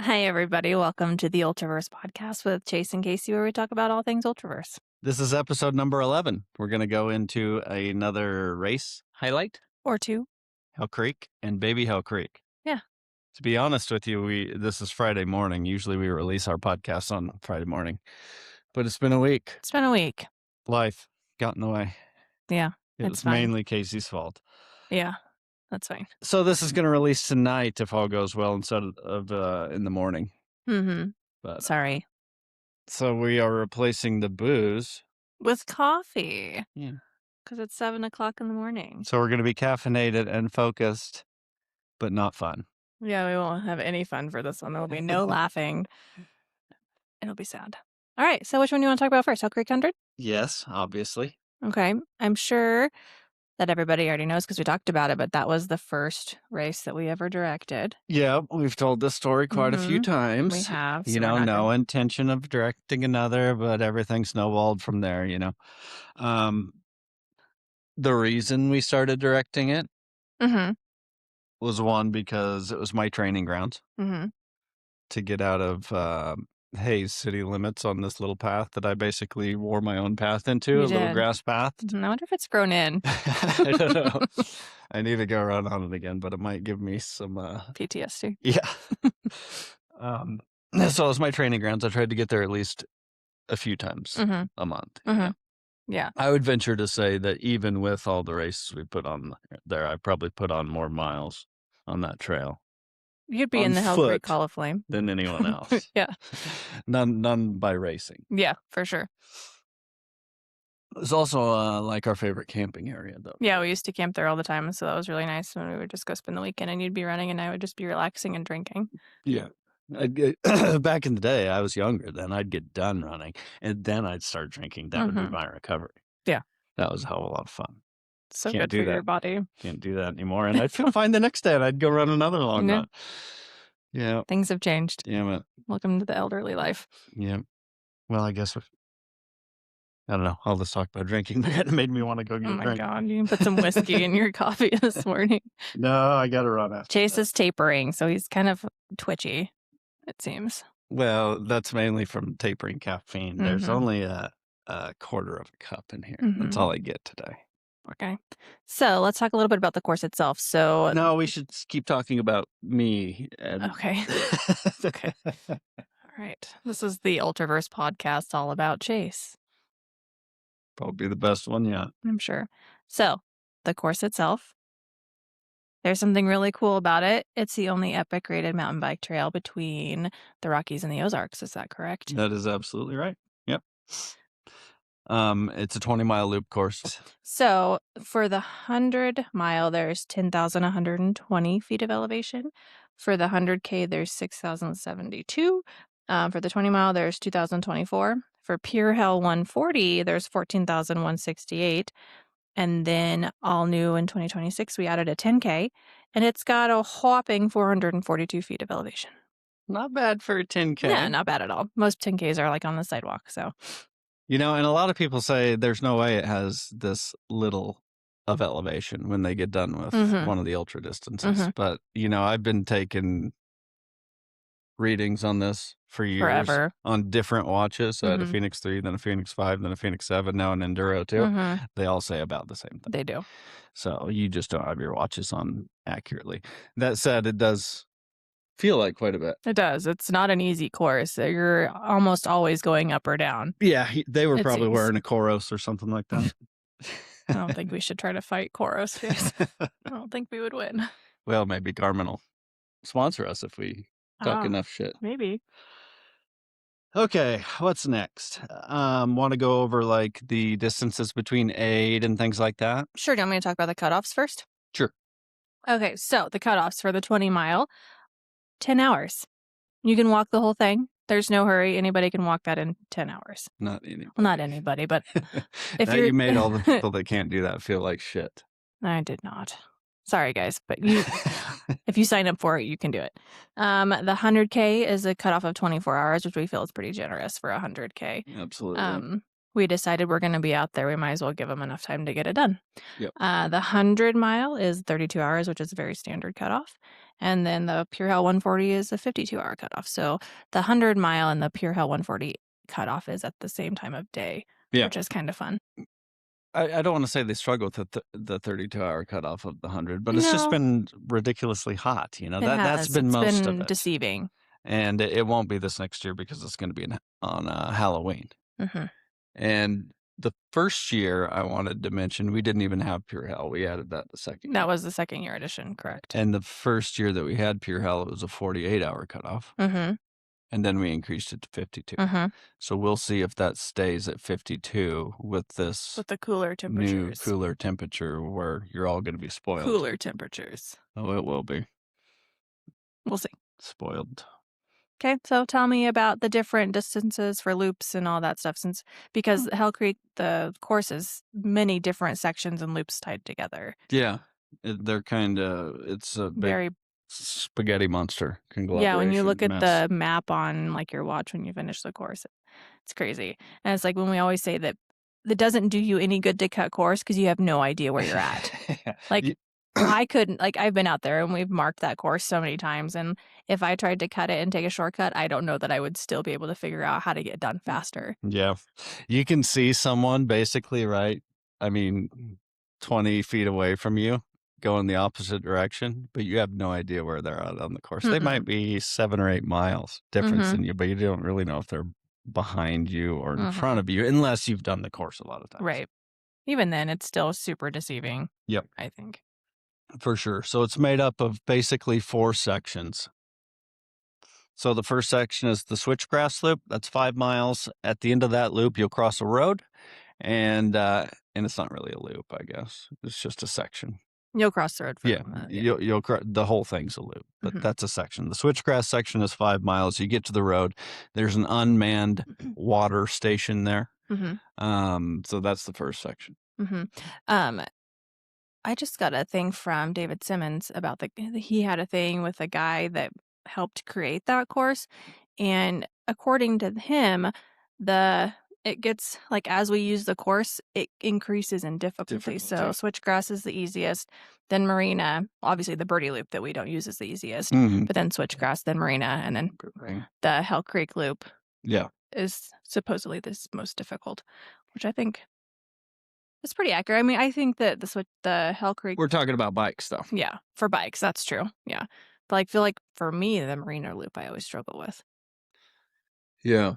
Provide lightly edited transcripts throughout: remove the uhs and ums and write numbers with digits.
Hi, everybody. Welcome to the Ultraverse podcast with Chase and Casey, where we talk about all things Ultraverse. This is episode number 11. We're going to go into another race highlight. Or two. Hell Creek and Baby Hell Creek. Yeah. To be honest with you, this is Friday morning. Usually we release our podcast on Friday morning. But it's been a week. It's been a week. Life got in the way. Yeah. It's mainly Casey's fault. Yeah. That's fine. So this is going to release tonight if all goes well instead of in the morning. Mm-hmm. But sorry. So we are replacing the booze with coffee. Yeah. Because it's 7 o'clock in the morning. So we're going to be caffeinated and focused, but not fun. Yeah, we won't have any fun for this one. There'll be no laughing. It'll be sad. All right. So which one do you want to talk about first? Hell Creek 100? Yes, obviously. Okay. I'm sure that everybody already knows because we talked about it, but that was the first race that we ever directed. Yeah, we've told this story quite a few times. We have. So no intention of directing another, but everything snowballed from there, The reason we started directing it was one, because it was my training grounds to get out of Hayes city limits on this little path that I basically wore my own path into, little grass path. I wonder if it's grown in. I don't know. I need to go around on it again, but it might give me some PTSD. Yeah. So it was my training grounds. I tried to get there at least a few times a month. Yeah. I would venture to say that even with all the races we put on there, I probably put on more miles on that trail. You'd be in the Hell Creek Hall of Flame than anyone else. Yeah. None by racing. Yeah, for sure. It's also like our favorite camping area, though. Yeah, we used to camp there all the time, so that was really nice. When we would just go spend the weekend, and you'd be running, and I would just be relaxing and drinking. Yeah. Back in the day, I was younger then. I'd get done running, and then I'd start drinking. That would be my recovery. Yeah. That was a hell of a lot of fun. So good for your body. Can't do that anymore. And I'd feel fine the next day, and I'd go run another long run. Yeah. Things have changed. Damn it. Welcome to the elderly life. Yeah. Well, I guess I don't know. All this talk about drinking it made me want to go get a drink. Oh my God. You can put some whiskey in your coffee this morning. No, I got to run after Chase is tapering, so he's kind of twitchy, it seems. Well, that's mainly from tapering caffeine. There's only a quarter of a cup in here. That's all I get today. Okay. So let's talk a little bit about the course itself. So no, we should keep talking about me. Okay. Okay. All right. This is the Ultraverse podcast all about Chase. Probably the best one yet. I'm sure. So the course itself, there's something really cool about it. It's the only epic rated mountain bike trail between the Rockies and the Ozarks. Is that correct? That is absolutely right. Yep. It's a 20-mile loop course. So for the 100-mile, there's 10,120 feet of elevation. For the 100K, there's 6,072. For the 20-mile, there's 2,024. For Pure Hell 140, there's 14,168. And then all new in 2026, we added a 10K, and it's got a whopping 442 feet of elevation. Not bad for a 10K. Yeah, not bad at all. Most 10Ks are like on the sidewalk, so... and a lot of people say there's no way it has this little of elevation when they get done with one of the ultra distances. But, I've been taking readings on this for years. Forever. On different watches. So I had a Phoenix 3, then a Phoenix 5, then a Phoenix 7, now an Enduro 2. They all say about the same thing. They do. So you just don't have your watches on accurately. That said, it does feel like quite a bit. It does. It's not an easy course. You're almost always going up or down. Yeah, they were probably wearing a Koros or something like that. I don't think we should try to fight Koros. I don't think we would win. Well, maybe Garmin will sponsor us if we talk enough shit. Maybe. Okay, what's next? Want to go over like the distances between aid and things like that? Sure. Do you want me to talk about the cutoffs first? Sure. Okay, so the cutoffs for the 20-mile, 10 hours. You can walk the whole thing. There's no hurry. Anybody can walk that in 10 hours. Not anybody. Well, not anybody, but if you made all the people that can't do that feel like shit. I did not. Sorry, guys, but if you sign up for it, you can do it. The 100K is a cutoff of 24 hours, which we feel is pretty generous for 100K. Absolutely. We decided we're going to be out there. We might as well give them enough time to get it done. Yep. The 100-mile is 32 hours, which is a very standard cutoff. And then the Pure Hell 140 is a 52-hour cutoff. So the 100-mile and the Pure Hell 140 cutoff is at the same time of day, which is kind of fun. I don't want to say they struggle with the 32-hour cutoff of the 100, but it's just been ridiculously hot. That's been most of it. Deceiving. And it won't be this next year because it's going to be on Halloween. And the first year I wanted to mention, we didn't even have Pure Hell. We added that the second year. That was the second year edition, correct. And the first year that we had Pure Hell, it was a 48-hour cutoff. And then we increased it to 52. So we'll see if that stays at 52 with this the cooler temperatures. New cooler temperature where you're all going to be spoiled. Cooler temperatures. Oh, it will be. We'll see. Spoiled. Okay, so tell me about the different distances for loops and all that stuff, because Hell Creek, the course is many different sections and loops tied together. Yeah, they're it's a big spaghetti monster conglomeration. Yeah, when you look at the map on your watch when you finish the course, it's crazy. And it's like when we always say that it doesn't do you any good to cut course because you have no idea where you're at. I couldn't, I've been out there and we've marked that course so many times. And if I tried to cut it and take a shortcut, I don't know that I would still be able to figure out how to get done faster. Yeah. You can see someone basically, right? 20 feet away from you go in the opposite direction, but you have no idea where they're at on the course. They might be 7 or 8 miles difference in you, but you don't really know if they're behind you or in front of you unless you've done the course a lot of times. Right. Even then, it's still super deceiving. Yep. I think. For sure. So it's made up of basically 4 sections. So the first section is the switchgrass loop. That's 5 miles. At the end of that loop, you'll cross a road, and it's not really a loop, I guess. It's just a section. You'll cross the road. You'll the whole thing's a loop, but that's a section. The switchgrass section is 5 miles. You get to the road. There's an unmanned water station there. So that's the first section. I just got a thing from David Simmons about he had a thing with a guy that helped create that course. And according to him, it gets as we use the course, it increases in difficulty. So switchgrass is the easiest, then marina, obviously the birdie loop that we don't use is the easiest, but then switchgrass, then marina, and then the Hell Creek loop is supposedly the most difficult, which I think it's pretty accurate. I think that the Hell Creek... We're talking about bikes, though. Yeah, for bikes, that's true. Yeah. But I feel like for me, the marina loop I always struggle with. Yeah.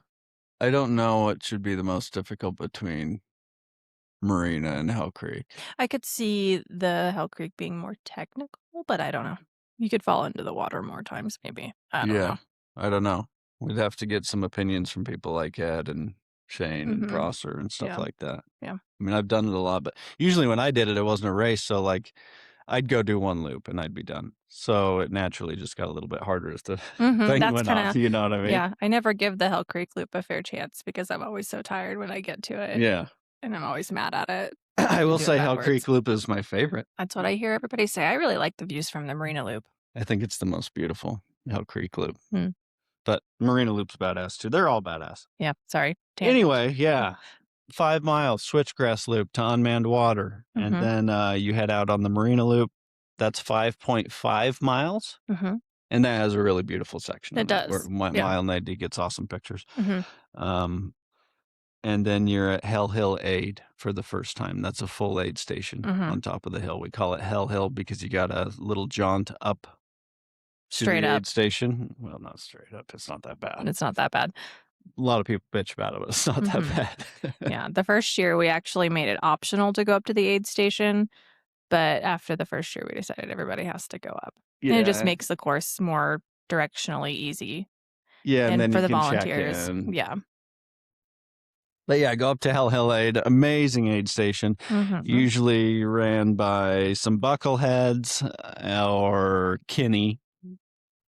I don't know what should be the most difficult between marina and Hell Creek. I could see the Hell Creek being more technical, but I don't know. You could fall into the water more times, maybe. I don't know. I don't know. We'd have to get some opinions from people like Ed and Shane and Prosser and stuff like that. Yeah. I've done it a lot, but usually when I did it, it wasn't a race. So I'd go do one loop and I'd be done. So it naturally just got a little bit harder as the thing went off. You know what I mean? Yeah. I never give the Hell Creek loop a fair chance because I'm always so tired when I get to it. Yeah. And I'm always mad at it. I will say Hell Creek loop is my favorite. That's what I hear everybody say. I really like the views from the marina loop. I think it's the most beautiful Hell Creek loop. But marina loop's badass too. They're all badass. Yeah. Sorry. Anyway, 5 miles switchgrass loop to unmanned water. And then you head out on the marina loop. That's 5.5 miles. And that has a really beautiful section. It does. Where Mile 90 gets awesome pictures. And then you're at Hell Hill Aid for the first time. That's a full aid station on top of the hill. We call it Hell Hill because you got a little jaunt up straight to the up aid station. Well, not straight up. It's not that bad. It's not that bad. A lot of people bitch about it, but it's not that bad. Yeah. The first year we actually made it optional to go up to the aid station. But after the first year, we decided everybody has to go up. Yeah. And it just makes the course more directionally easy. Yeah. And then for you the can volunteers. Check in. Yeah. But yeah, go up to Hell Hill Aid. Amazing aid station. Usually ran by some buckleheads or Kinney.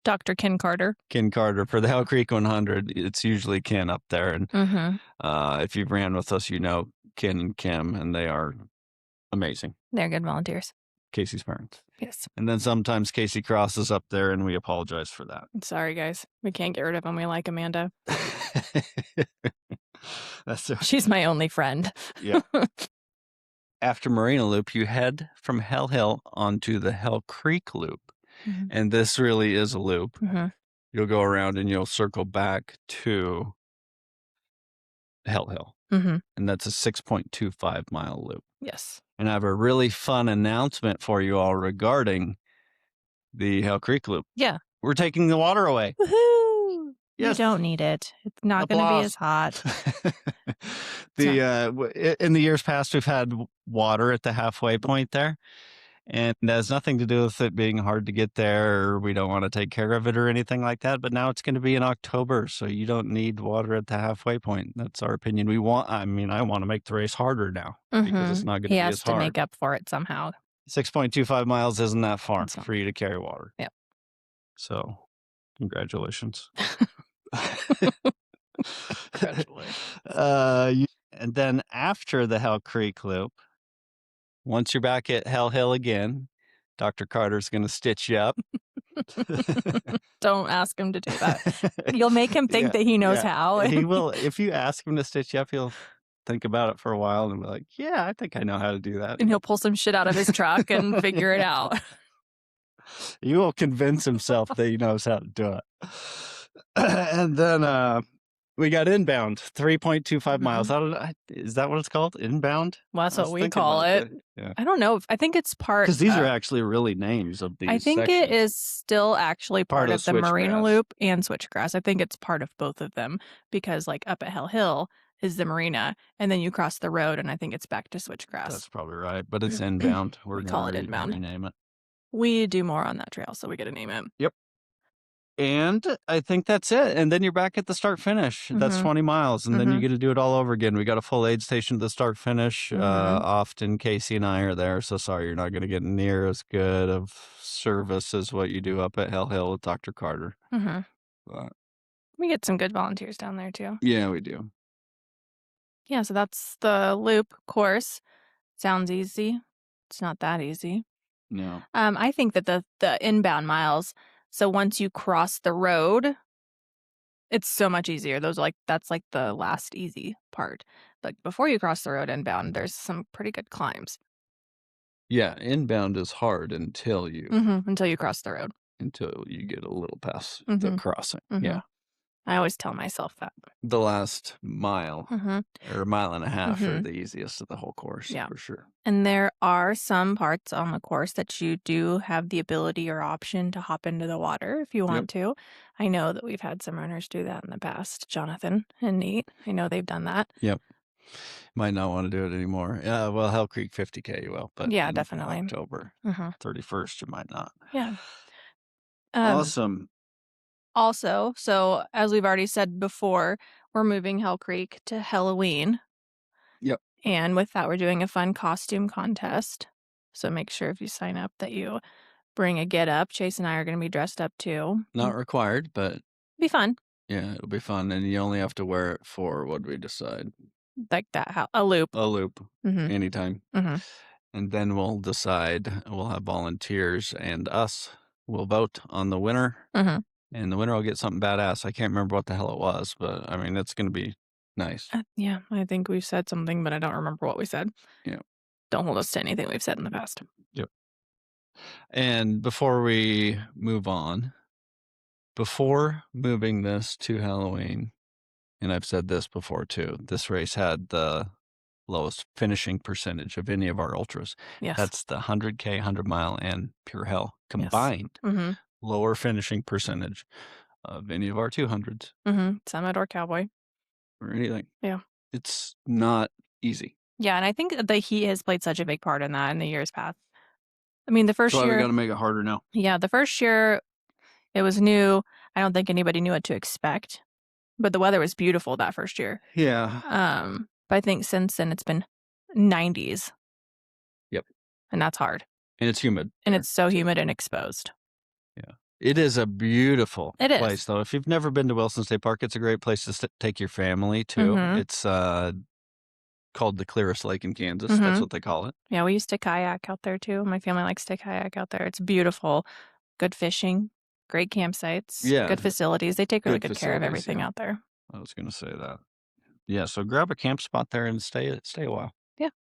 Dr. Ken Carter. Ken Carter. For the Hell Creek 100, it's usually Ken up there. And if you've ran with us, you know Ken and Kim, and they are amazing. They're good volunteers. Casey's parents. Yes. And then sometimes Casey Cross is up there, and we apologize for that. Sorry, guys. We can't get rid of them. We like Amanda. She's my only friend. Yeah. After Marina Loop, you head from Hell Hill onto the Hell Creek Loop. And this really is a loop. You'll go around and you'll circle back to Hell Hill. And that's a 6.25 mile loop. Yes. And I have a really fun announcement for you all regarding the Hell Creek Loop. Yeah. We're taking the water away. Woohoo! Yes. You don't need it. It's not going to be as hot. In the years past, we've had water at the halfway point there. And it has nothing to do with it being hard to get there, or we don't want to take care of it or anything like that. But now it's going to be in October, so you don't need water at the halfway point. That's our opinion. I want to make the race harder now because it's not going to be as hard. He has to make up for it somehow. 6.25 miles isn't that far for you to carry water. Yep. So, congratulations. Congratulations. And then after the Hell Creek Loop, once you're back at Hell Hill again, Dr. Carter's going to stitch you up. Don't ask him to do that. You'll make him think that he knows how. He will. If you ask him to stitch you up, he'll think about it for a while and be like, yeah, I think I know how to do that. And he'll pull some shit out of his truck and figure it out. He will convince himself that he knows how to do it. And then we got Inbound, 3.25 miles. Is that what it's called? Inbound? Well, that's what we call it. Yeah. I don't know. I think it's part... Because these are actually really names of these I think sections. It is still actually part of the Marina Loop and Switchgrass. I think it's part of both of them because like up at Hell Hill is the Marina, and then you cross the road, and I think it's back to Switchgrass. That's probably right, but it's Inbound. We call it Inbound. Rename it. We do more on that trail, so we get to name it. Yep. And I think that's it. And then you're back at the start finish. That's 20 miles. And then you get to do it all over again. We got a full aid station at the start finish. Often Casey and I are there. So sorry, you're not going to get near as good of service as what you do up at Hell Hill with Dr. Carter. But we get some good volunteers down there too. Yeah, we do. Yeah, so that's the loop course. Sounds easy. It's not that easy. No. I think that the inbound miles, so once you cross the road, it's so much easier. That's like the last easy part. But before you cross the road inbound, there's some pretty good climbs. Yeah, inbound is hard until you cross the road. Until you get a little past the crossing. Yeah. I always tell myself that. The last mile or a mile and a half are the easiest of the whole course, for sure. And there are some parts on the course that you do have the ability or option to hop into the water if you want to. I know that we've had some runners do that in the past, Jonathan and Nate. I know they've done that. Yep. Might not want to do it anymore. Yeah, well, Hell Creek 50K you will, but yeah, definitely. October 31st you might not. Yeah. Awesome. Also, so as we've already said before, we're moving Hell Creek to Halloween. Yep. And with that, we're doing a fun costume contest. So make sure if you sign up that you bring a get up. Chase and I are going to be dressed up too. Not required, but it'll be fun. Yeah, it'll be fun. And you only have to wear it for, what did we decide? Like that, a loop. A loop, anytime. And then we'll decide, we'll have volunteers and us. We'll vote on the winner. And the winner will get something badass. I can't remember what the hell it was, but I mean, it's going to be nice. Yeah, I think we've said something, but I don't remember what we said. Yeah. Don't hold us to anything we've said in the past. Yep. And before we move on, before moving this to Halloween, and I've said this before too, this race had the lowest finishing percentage of any of our ultras. Yes. That's the 100K, 100 mile, and Pure Hell combined. Yes. Lower finishing percentage of any of our 200s. Summit or Cowboy. Or anything. Yeah. It's not easy. Yeah, and I think the heat has played such a big part in that in the years past. I mean, the first year... we got to make it harder now. Yeah, the first year, it was new. I don't think anybody knew what to expect. But the weather was beautiful that first year. Yeah. But I think since then, it's been 90s. Yep. And that's hard. And it's humid. And it's so humid and exposed. Yeah. It is a beautiful place, is. Though. If you've never been to Wilson State Park, it's a great place to take your family, too. It's called the clearest lake in Kansas. That's what they call it. Yeah, we used to kayak out there, too. My family likes to kayak out there. It's beautiful. Good fishing. Great campsites. Yeah. Good facilities. They take really good care of everything out there. I was going to say that. Yeah, so grab a camp spot there and stay a while. Yeah.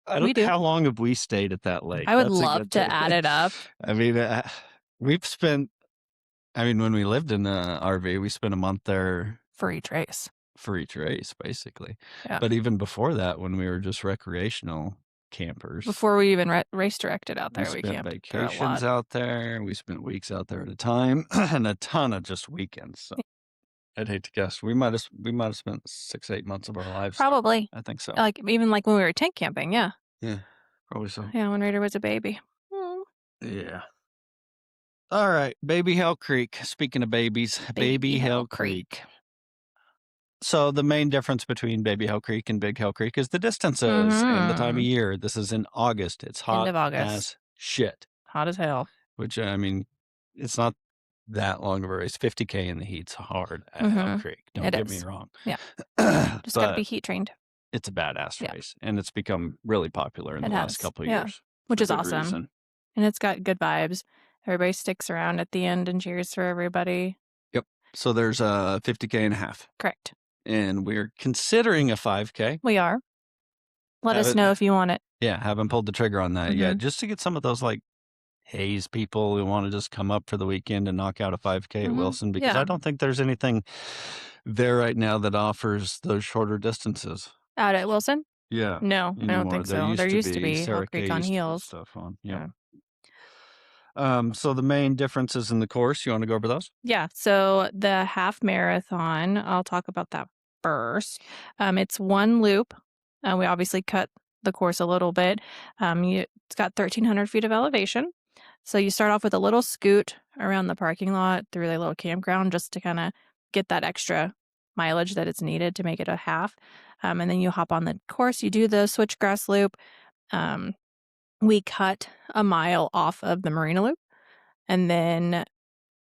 How long have we stayed at that lake? I would love to add it up. I mean, We've spent, when we lived in the RV, we spent a month there for each race. For each race, basically. Yeah. But even before that, when we were just recreational campers. Before we even race directed out there, we spent camped vacations out there. We spent weeks out there at a time and a ton of just weekends. So I'd hate to guess. We might have spent 6-8 months of our lives. Probably. I think so. Even when we were tent camping, yeah. Yeah, probably so. Yeah, when Raider was a baby. Yeah. All right, Baby Hell Creek. Speaking of babies, Baby Hell Creek. So the main difference between Baby Hell Creek and Big Hell Creek is the distances and the time of year. This is in August. It's hot as shit. Hot as hell. Which, it's not that long of a race. 50K in the heat's hard at Hell Creek. Don't get me wrong. Yeah. Just got to be heat trained. It's a badass race. And it's become really popular in the last couple of years. Which is awesome. Reason. And it's got good vibes. Everybody sticks around at the end and cheers for everybody. Yep. So there's a 50K and a half. Correct. And we're considering a 5K. We are. Let us know if you want it. Yeah, haven't pulled the trigger on that yet. Just to get some of those haze people who want to just come up for the weekend and knock out a 5K at Wilson, because I don't think there's anything there right now that offers those shorter distances. Out at Wilson? Yeah. No, I don't think so. There used to be Hell Creek on Heels. Stuff on. Yeah. So the main differences in the course, you want to go over those? Yeah. So the half marathon, I'll talk about that first. It's one loop. We obviously cut the course a little bit. It's got 1,300 feet of elevation. So you start off with a little scoot around the parking lot through the little campground just to kind of get that extra mileage that it's needed to make it a half. And then you hop on the course. You do the switchgrass loop. We cut a mile off of the Marina Loop, and then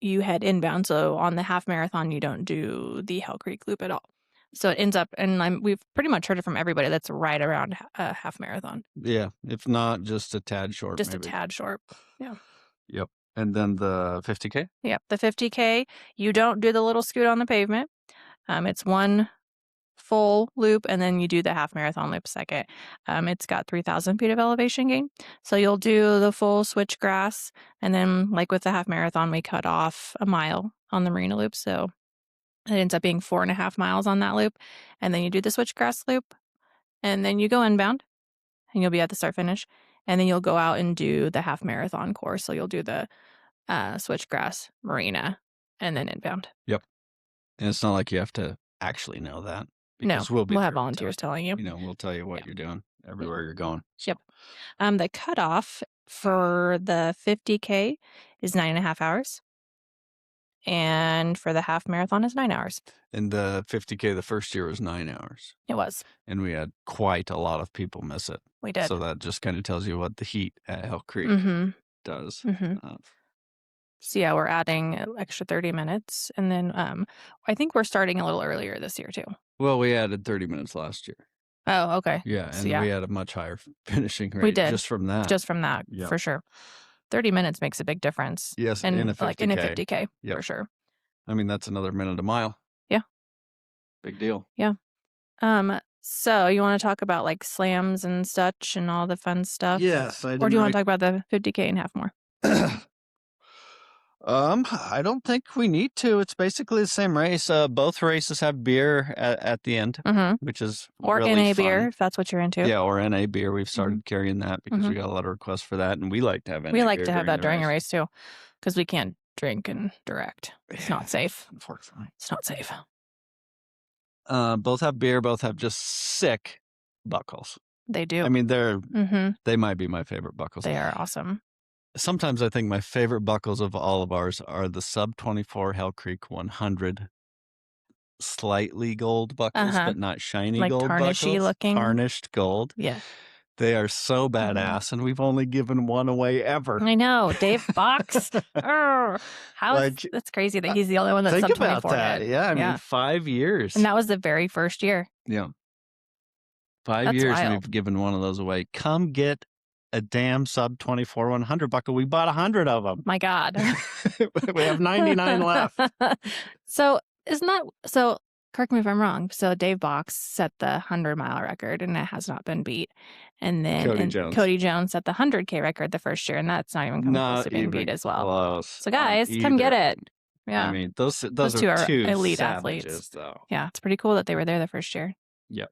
you head inbound. So on the half marathon, you don't do the Hell Creek Loop at all. So it ends up, and we've pretty much heard it from everybody, that's right around a half marathon. Yeah, if not just a tad short. Just maybe. A tad short. Yeah. Yep. And then the 50K? Yep. The 50K, you don't do the little scoot on the pavement. It's one full loop, and then you do the half marathon loop second. It's got 3,000 feet of elevation gain. So you'll do the full switchgrass, and then like with the half marathon, we cut off a mile on the Marina Loop. So it ends up being 4.5 miles on that loop. And then you do the switchgrass loop, and then you go inbound, and you'll be at the start finish. And then you'll go out and do the half marathon course. So you'll do the switchgrass, Marina, and then inbound. Yep. And it's not like you have to actually know that. No, we'll have volunteers telling you. We'll tell you what you're doing everywhere you're going. So. Yep. The cutoff for the 50K is 9.5 hours. And for the half marathon is 9 hours. And the 50K the first year was 9 hours. It was. And we had quite a lot of people miss it. We did. So that just kind of tells you what the heat at Hell Creek does. So yeah, we're adding an extra 30 minutes. And then I think we're starting a little earlier this year too. Well, we added 30 minutes last year. Oh, okay. Yeah, and we had a much higher finishing rate. We did. Just from that. Just from that, for sure. 30 minutes makes a big difference. Yes, in a 50K. In a 50K, for sure. That's another minute a mile. Yeah. Big deal. Yeah. So you want to talk about slams and such and all the fun stuff? Yes, I do. Or do you want to talk about the 50K and half more? I don't think we need to. It's basically the same race. Both races have beer at the end, which is really NA fun. beer, if that's what you're into. Yeah, or NA beer. We've started carrying that because we got a lot of requests for that, and we like to have NA beer. We like beer to have that during a race too, because we can't drink and direct. It's not safe. Unfortunately, it's not safe. Both have beer. Both have just sick buckles. They do. They might be my favorite buckles. They are awesome. Sometimes I think my favorite buckles of all of ours are the sub 24 Hell Creek 100 slightly gold buckles, but not shiny gold buckles. Looking. Tarnished gold. Yeah. They are so badass, and we've only given one away ever. I know. Dave Box. That's crazy that he's the only one that's sub 24. Think about that. Yeah, 5 years. And that was the very first year. Yeah. 5 years and we've given one of those away. Come get a damn sub 24 100 buckle. We bought 100 of them. My God. We have 99 left. So correct me if I'm wrong. So Dave Box set the 100-mile record, and it has not been beat. And then Cody Jones set the 100K record the first year, and that's not even close to being beat as well. Close so guys, come get it. Yeah, I mean, those two are two elite savages, athletes. though. Yeah, it's pretty cool that they were there the first year. Yep.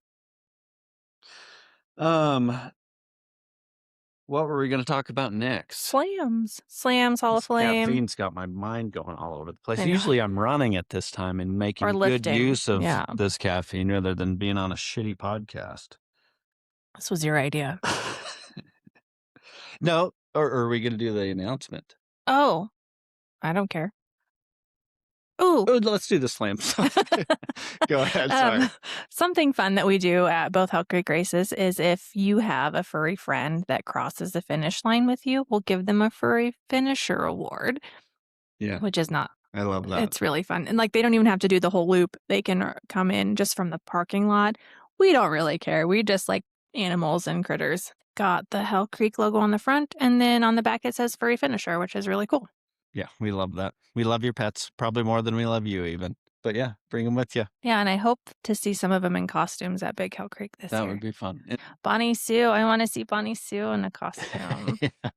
What were we going to talk about next? Slams, Hall of Flame. Caffeine's got my mind going all over the place. Usually I'm running at this time and making good use of this caffeine rather than being on a shitty podcast. This was your idea. No, or are we going to do the announcement? Oh, I don't care. Ooh. Let's do the slam. Go ahead. Sorry. Something fun that we do at both Hell Creek races is if you have a furry friend that crosses the finish line with you, we'll give them a furry finisher award. Yeah. Which is not. I love that. It's really fun. And they don't even have to do the whole loop. They can come in just from the parking lot. We don't really care. We just like animals and critters. Got the Hell Creek logo on the front, and then on the back it says furry finisher, which is really cool. Yeah, we love that. We love your pets, probably more than we love you even. But yeah, bring them with you. Yeah, and I hope to see some of them in costumes at Big Hell Creek this year. That would be fun. Bonnie Sue, I want to see Bonnie Sue in a costume. Yeah.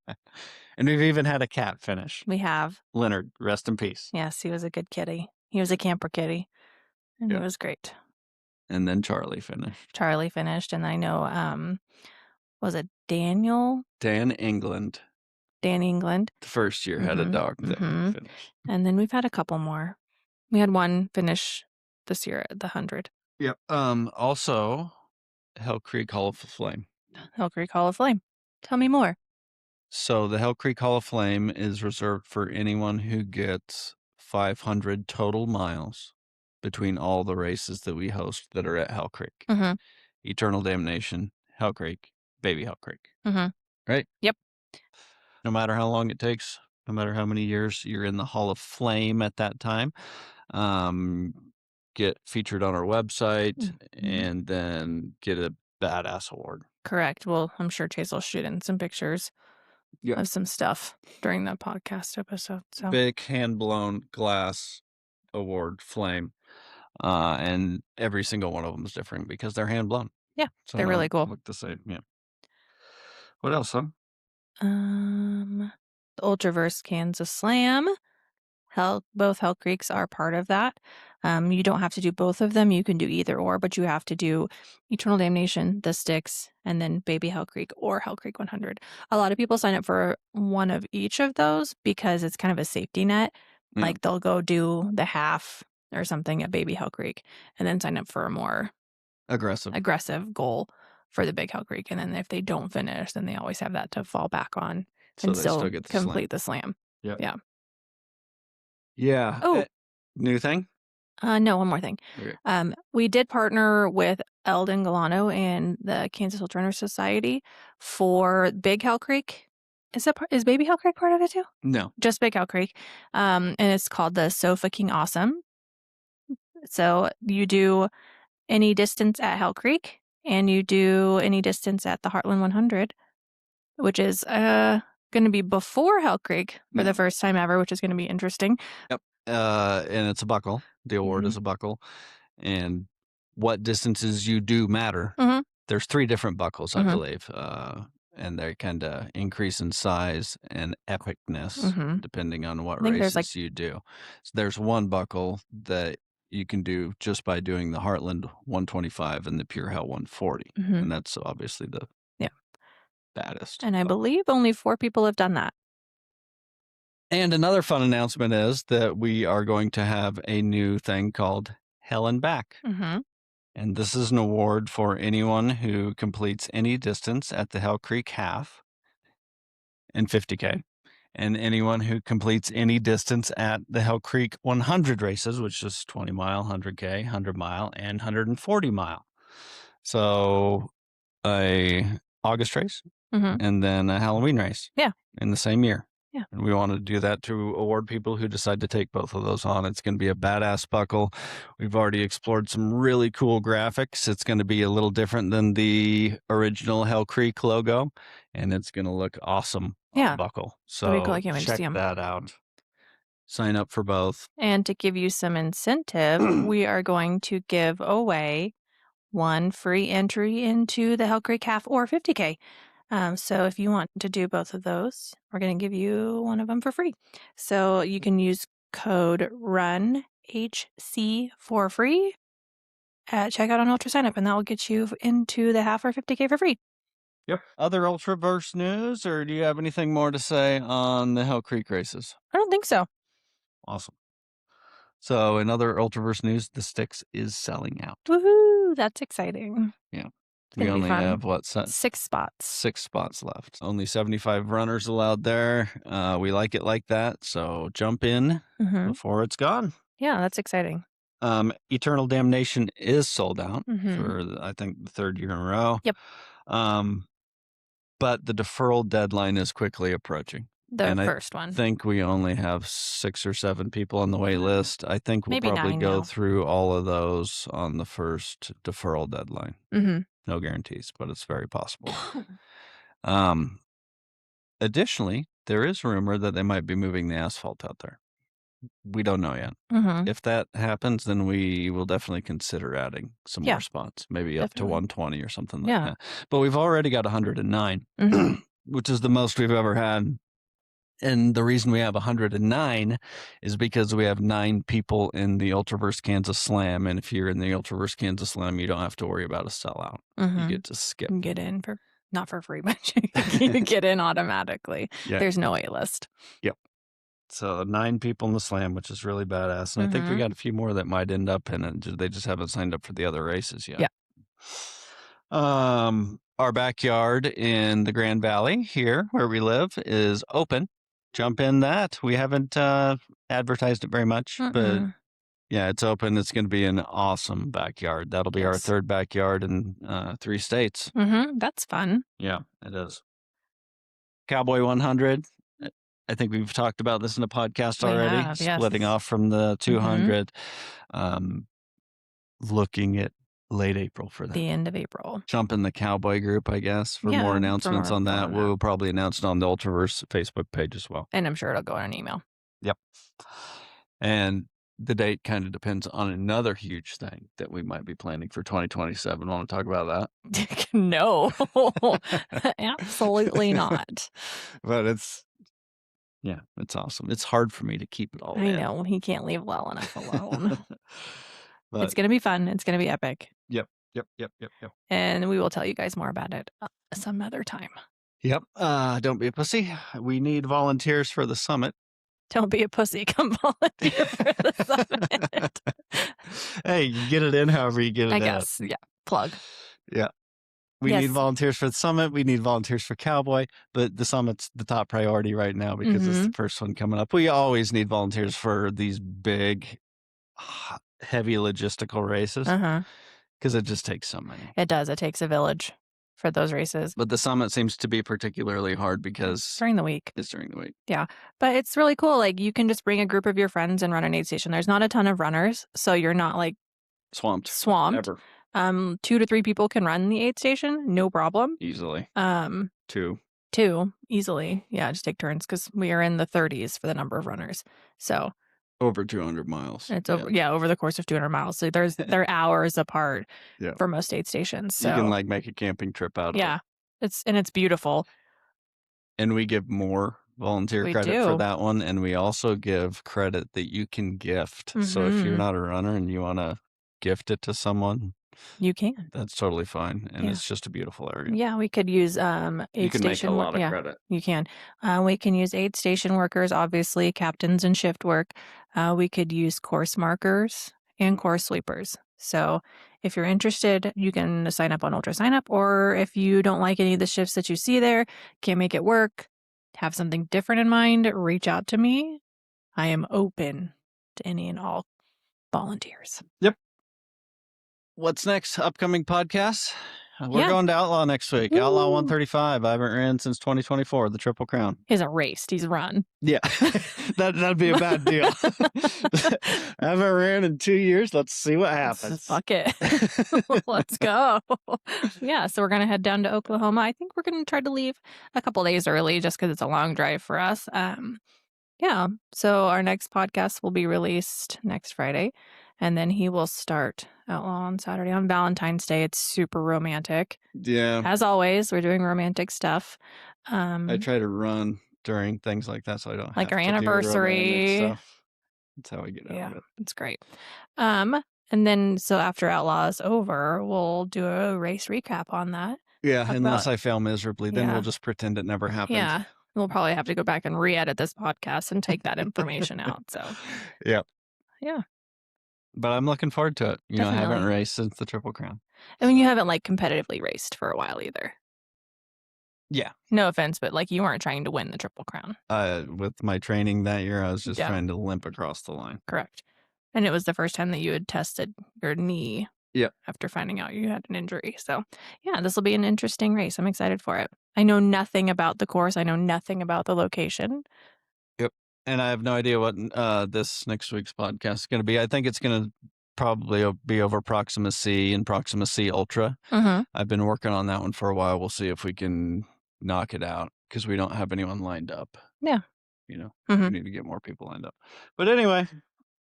And we've even had a cat finish. We have. Leonard, rest in peace. Yes, he was a good kitty. He was a camper kitty, and it was great. And then Charlie finished. And I know, was it Daniel? Dan England. The first year had a dog that finished. And then we've had a couple more. We had one finish this year at the 100. Yep. Also, Hell Creek Hall of Flame. Hell Creek Hall of Flame. Tell me more. So the Hell Creek Hall of Flame is reserved for anyone who gets 500 total miles between all the races that we host that are at Hell Creek. Eternal Damnation, Hell Creek, Baby Hell Creek. Right? Yep. No matter how long it takes, no matter how many years you're in the Hall of Flame at that time, get featured on our website and then get a badass award. Correct. Well, I'm sure Chase will shoot in some pictures of some stuff during the podcast episode. So big hand-blown glass award flame. And every single one of them is different because they're hand-blown. Yeah, so they're really cool. Look the same, yeah. What else, huh? The Ultraverse Kansas Slam. Both Hell Creeks are part of that. You don't have to do both of them. You can do either or, but you have to do Eternal Damnation, the Sticks, and then Baby Hell Creek or Hell Creek 100. A lot of people sign up for one of each of those because it's kind of a safety net. Yeah. Like they'll go do the half or something at Baby Hell Creek and then sign up for a more aggressive goal for the Big Hell Creek. And then if they don't finish, then they always have that to fall back on and still complete the slam. Yep. Yeah. Yeah. Oh, new thing? No, one more thing. Okay. We did partner with Eldon Galano and the Kansas Ultraverse Society for Big Hell Creek. Is Baby Hell Creek part of it too? No. Just Big Hell Creek. And it's called the So Fucking Awesome. So you do any distance at Hell Creek and you do any distance at the Heartland 100, which is going to be before Hell Creek for the first time ever, which is going to be interesting. Yep. And it's a buckle. The award is a buckle. And what distances you do matter. There's 3 different buckles, I believe. And they kind of increase in size and epicness depending on what races you do. So there's one buckle that you can do just by doing the Heartland 125 and the Pure Hell 140. And that's obviously the baddest. And I believe only 4 people have done that. And another fun announcement is that we are going to have a new thing called Hell and Back. And this is an award for anyone who completes any distance at the Hell Creek half and 50K. And anyone who completes any distance at the Hell Creek 100 races, which is 20 mile, 100K, 100 mile, and 140 mile. So a August race and then a Halloween race. Yeah. In the same year. Yeah. And we want to do that to award people who decide to take both of those on. It's going to be a badass buckle. We've already explored some really cool graphics. It's going to be a little different than the original Hell Creek logo, and it's going to look awesome on the buckle. So cool. I can't wait to see 'em. Check that out. Sign up for both. And to give you some incentive, we are going to give away one free entry into the Hell Creek Half or 50K. So if you want to do both of those, we're going to give you one of them for free. So you can use code RUNHC for free at checkout on Ultra Sign Up, and that will get you into the half or 50K for free. Yep. Other Ultraverse news, or do you have anything more to say on the Hell Creek races? I don't think so. Awesome. So in other Ultraverse news, the Styx is selling out. Woohoo! That's exciting. Yeah. We only have, 6 spots. 6 spots left. Only 75 runners allowed there. We like it like that, so jump in before it's gone. Yeah, that's exciting. Eternal Damnation is sold out for, I think, the 3rd year in a row. Yep. But the deferral deadline is quickly approaching. The first one. I think we only have 6 or 7 people on the wait list. I think we'll probably go through all of those on the first deferral deadline. No guarantees, but it's very possible. Additionally, there is rumor that they might be moving the asphalt out there. We don't know yet. If that happens, then we will definitely consider adding some more spots, maybe up to 120 or something like that. But we've already got 109, which is the most we've ever had. And the reason we have 109 is because we have 9 people in the Ultraverse Kansas Slam. And if you're in the Ultraverse Kansas Slam, you don't have to worry about a sellout. You get to skip. You get in not for free, but you get in automatically. Yeah. There's no wait list. Yep. So 9 people in the Slam, which is really badass. And I think we got a few more that might end up in it. They just haven't signed up for the other races yet. Yeah. Our backyard in the Grand Valley here where we live is open. Jump in that. We haven't advertised it very much, but yeah, it's open. It's going to be an awesome backyard. That'll be our 3rd backyard in 3 states. That's fun. Yeah, it is. Cowboy 100. I think we've talked about this in a podcast already. Splitting off from the 200. Looking at late April for that. The end of April. Jump in the Cowboy group, I guess, for more announcements on that. We'll probably announce it on the Ultraverse Facebook page as well. And I'm sure it'll go in an email. Yep. And the date kind of depends on another huge thing that we might be planning for 2027. Want to talk about that? No, absolutely not. But it's awesome. It's hard for me to keep it all I know. He can't leave well enough alone. But it's going to be fun. It's going to be epic. Yep. And we will tell you guys more about it some other time. Yep. Don't be a pussy. We need volunteers for the summit. Don't be a pussy. Come volunteer for the summit. Hey, you get it in however you get it in. I guess. Yeah. Plug. Yeah. We need volunteers for the summit. We need volunteers for Cowboy. But the summit's the top priority right now because it's the first one coming up. We always need volunteers for these big, heavy logistical races because it just takes so many. It does. It takes a village for those races. But the summit seems to be particularly hard because during the week. It's during the week. Yeah. But it's really cool. Like you can just bring a group of your friends and run an aid station. There's not a ton of runners, so you're not like swamped. Ever. 2 to 3 people can run the aid station, no problem. Easily. 2 easily. Yeah, just take turns because we are in the 30s for the number of runners. So over 200 miles. It's over the course of 200 miles. So they're hours apart for most aid stations. So you can make a camping trip out of it. It's beautiful. And we give more volunteer credit for that one, and we also give credit that you can gift. So if you're not a runner and you want to gift it to someone, you can. That's totally fine, and it's just a beautiful area. Yeah, we could use aid you can station. Make a lot of credit. You can. We can use aid station workers, obviously captains and shift work. We could use course markers and course sweepers. So if you're interested, you can sign up on Ultra Sign Up, or if you don't like any of the shifts that you see there, can't make it work, have something different in mind, reach out to me. I am open to any and all volunteers. Yep. What's next? Upcoming podcasts? We're going to Outlaw next week. Woo. Outlaw 135. I haven't ran since 2024, the Triple Crown. He hasn't raced. He's run. Yeah. That'd be a bad deal. I haven't ran in 2 years. Let's see what happens. Fuck it. Let's go. Yeah, so we're going to head down to Oklahoma. I think we're going to try to leave a couple days early just because it's a long drive for us. Yeah. So our next podcast will be released next Friday, and then he will start Outlaw on Saturday on Valentine's Day. It's super romantic. Yeah. As always, we're doing romantic stuff. I try to run during things like that so I don't like have our to do romantic anniversary. stuff. That's how I get out Yeah, of it. it's great. And then so after Outlaw is over, we'll do a race recap on that. Yeah, Talk unless about I fail miserably, then we'll yeah, just pretend it never happened. yeah. We'll probably have to go back and re-edit this podcast and take that information out. So Yep. yeah, But I'm looking forward to it. I haven't definitely. raced since the Triple Crown. I mean, you haven't like competitively raced for a while either. Yeah. No offense, but like you weren't trying to win the Triple Crown. With my training that year, I was just Yeah. trying to limp across the line. Correct. And it was the first time that you had tested your knee. Yep. After finding out you had an injury. So, yeah, this will be an interesting race. I'm excited for it. I know nothing about the course. I know nothing about the location. Yep. And I have no idea what this next week's podcast is going to be. I think it's going to probably be over Proxima C and Proxima C Ultra. Mm-hmm. I've been working on that one for a while. We'll see if we can knock it out because we don't have anyone lined up. Yeah. We need to get more people lined up. But anyway,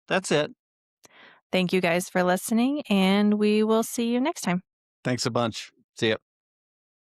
that's it. Thank you guys for listening, and we will see you next time. Thanks a bunch. See ya.